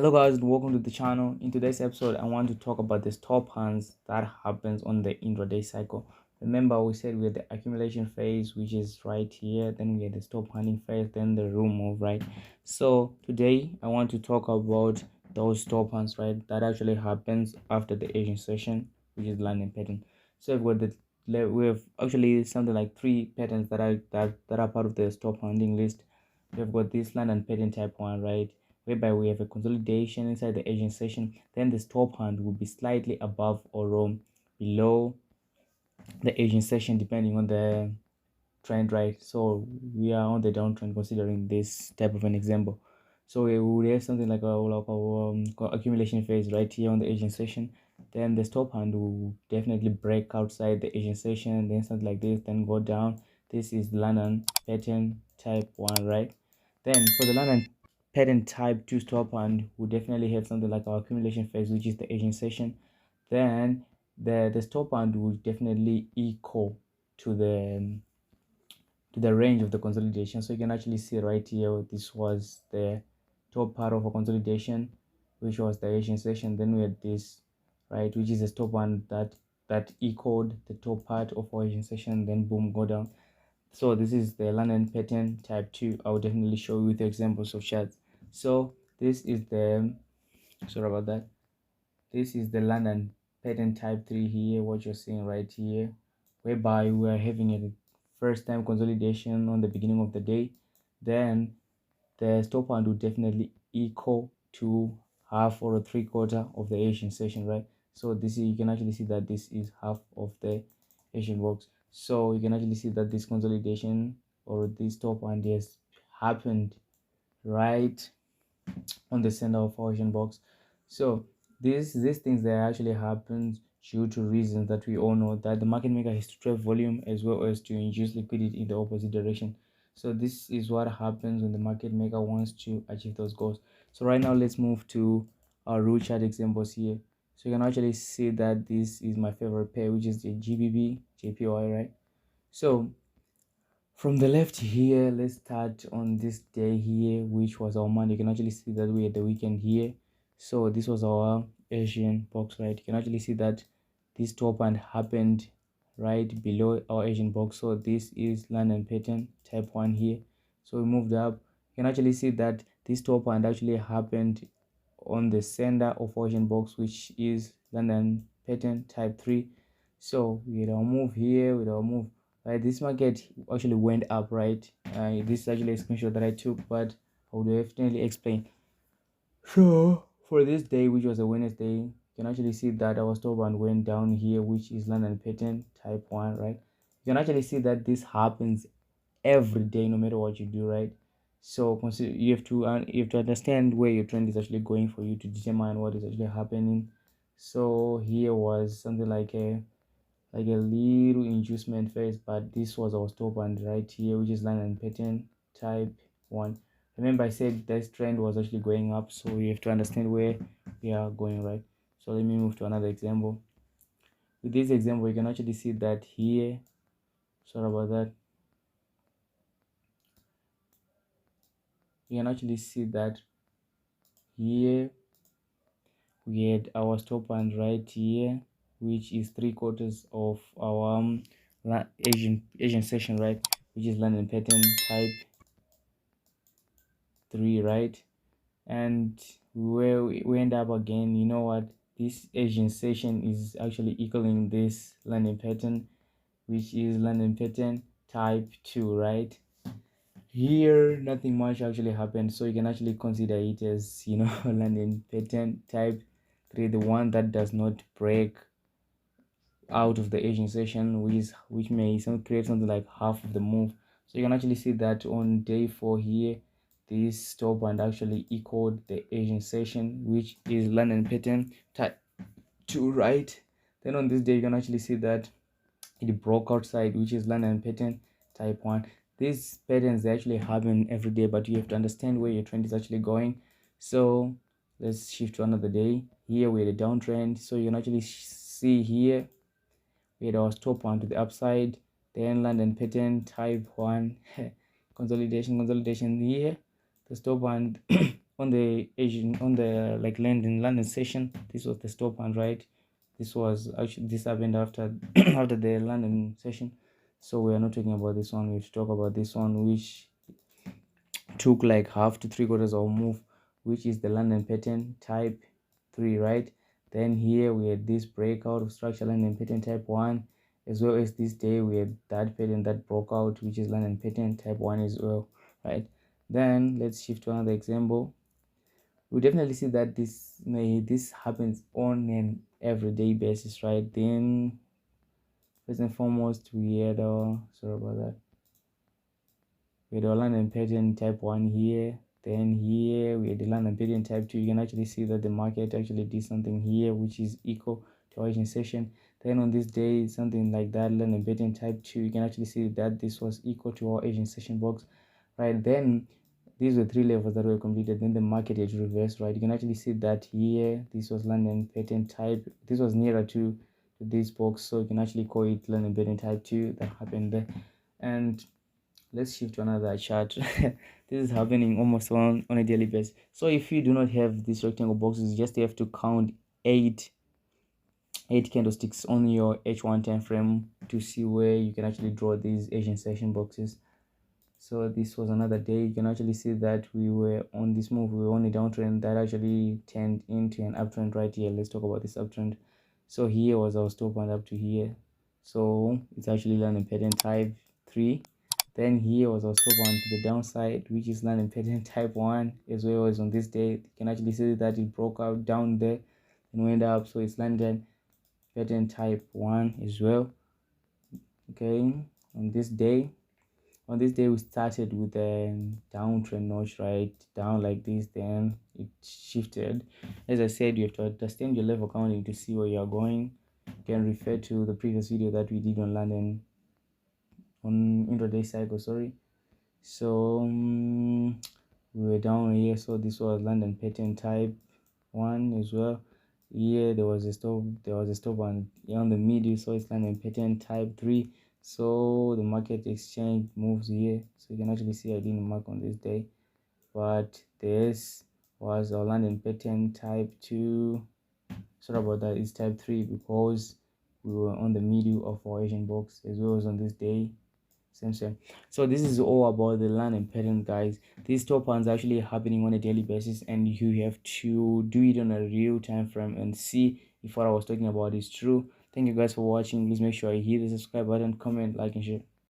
Hello guys, and welcome to the channel. In today's episode, I want to talk about the stop hunts that happens on the intraday cycle. Remember, we said we had the accumulation phase, which is right here. Then we had the stop hunting phase, then the room move, right? So today, I want to talk about those stop hunts, right? That actually happens after the Asian session, which is landing pattern. So we have actually something like three patterns that are part of the stop hunting list. We've got this land and pattern type one, right? Whereby we have a consolidation inside the Asian session, then the stop hand will be slightly above or below the Asian session depending on the trend, right? So we are on the downtrend considering this type of an example. So we would have something like a accumulation phase right here on the Asian session. Then the stop hand will definitely break outside the Asian session, then something like this, then go down. This is London pattern type one, right? Then for the London pattern type 2 stop hand, we definitely have something like our accumulation phase, which is the Asian session. Then the stop hand will definitely equal to the range of the consolidation. So you can actually see right here, this was the top part of a consolidation, which was the Asian session. Then we had this, right, which is the top one that equaled the top part of our Asian session. Then boom, go down. So this is the London pattern type 2. I will definitely show you with examples of charts. So this is the, sorry about that, this is the London pattern type 3 here, what you're seeing right here, whereby we are having a first time consolidation on the beginning of the day. Then the stop hand will definitely equal to half or a three quarter of the Asian session, right? So this is, you can actually see that this is half of the Asian box. So you can actually see that this consolidation or this top hand has happened right on the center of our Asian box. So these things that actually happens due to reasons that we all know, that the market maker has to trade volume as well as to induce liquidity in the opposite direction. So this is what happens when the market maker wants to achieve those goals. So right now let's move to our rule chart examples here. So you can actually see that this is my favorite pair, which is the GBP JPY, right? So from the left here, let's start on this day here, which was our Monday. You can actually see that we had the weekend here. So this was our Asian box, right? You can actually see that this top band happened right below our Asian box. So this is London pattern type 1 here. So we moved up. You can actually see that this top band actually happened on the center of Asian box, which is London pattern type 3. So we had our move here, with our move right. This market actually went up, right? This is actually a screenshot that I took, but I will definitely explain. So for this day, which was a Wednesday, you can actually see that our stop band went down here, which is London pattern type 1, right? You can actually see that this happens every day, no matter what you do, right? So consider, you have to understand where your trend is actually going for you to determine what is actually happening. So here was something like a little inducement phase, but this was our stop and right here, which is line and pattern type 1. Remember, I said this trend was actually going up, so you have to understand where we are going, right? So let me move to another example. With this example, you can actually see that here, sorry about that, you can actually see that here we had our stop and right here, which is three quarters of our Asian session, right, which is London pattern type 3, right? And where we end up again, you know what, this Asian session is actually equaling this London pattern, which is London pattern type 2, right? Here nothing much actually happened, so you can actually consider it as, you know, London pattern type 3, the one that does not break out of the Asian session, which may create something like half of the move. So you can actually see that on day 4 here, this stop and actually equaled the Asian session, which is London pattern type 2, right? Then on this day, you can actually see that it broke outside, which is London pattern type 1. These patterns, they actually happen every day, but you have to understand where your trend is actually going. So let's shift to another day. Here we had a downtrend, so you can actually see here we had our stop on to the upside, then London pattern type 1 consolidation here, the stop band on the Asian, on the like London session. This was the stop hunt, right? This was actually, this happened after after the London session, so we are not talking about this one. We have to talk about this one, which took like half to three quarters of move, which is the London pattern type 3, right? Then here we had this breakout of structure London pattern type 1, as well as this day we had that pattern that broke out, which is London pattern type 1 as well, right? Then let's shift to another example. We definitely see that this happens on an everyday basis, right? Then first and foremost we had sorry about that, we had our London pattern type 1 here. Then here we had the London pattern type 2. You can actually see that the market actually did something here which is equal to our Asian session. Then on this day, something like that, London pattern type 2, you can actually see that this was equal to our Asian session box, right? Then these were three levels that were completed. Then the market had reversed, right? You can actually see that here this was London pattern type, this was nearer to this box, so you can actually call it London pattern type 2 that happened there. And let's shift to another chart. This is happening almost on a daily basis. So if you do not have these rectangle boxes, you just have to count eight candlesticks on your H1 time frame to see where you can actually draw these Asian session boxes. So this was another day. You can actually see that we were on this move, we were on a downtrend that actually turned into an uptrend right here. Let's talk about this uptrend. So here was our stop and up to here, so it's actually London pattern type 3. Then here was our stop on to the downside, which is London pattern type 1, as well as on this day. You can actually see that it broke out down there and went up, so it's London pattern type 1 as well. Okay, on this day we started with a downtrend notch, right down like this. Then it shifted. As I said, you have to understand your level counting to see where you are going. You can refer to the previous video that we did on London, on intraday cycle, sorry. So we were down here, so this was London pattern type 1 as well. Here there was a stop on the middle, so it's London pattern type 3. So the market exchange moves here, so you can actually see I didn't mark on this day, but this was our London pattern type 2. Sorry about that, it's type 3 because we were on the middle of our Asian box, as well as on this day. Same. So this is all about the London pattern, guys. These top ones are actually happening on a daily basis, and you have to do it on a real time frame and see if what I was talking about is true. Thank you guys for watching. Please make sure you hit the subscribe button, comment, like, and share.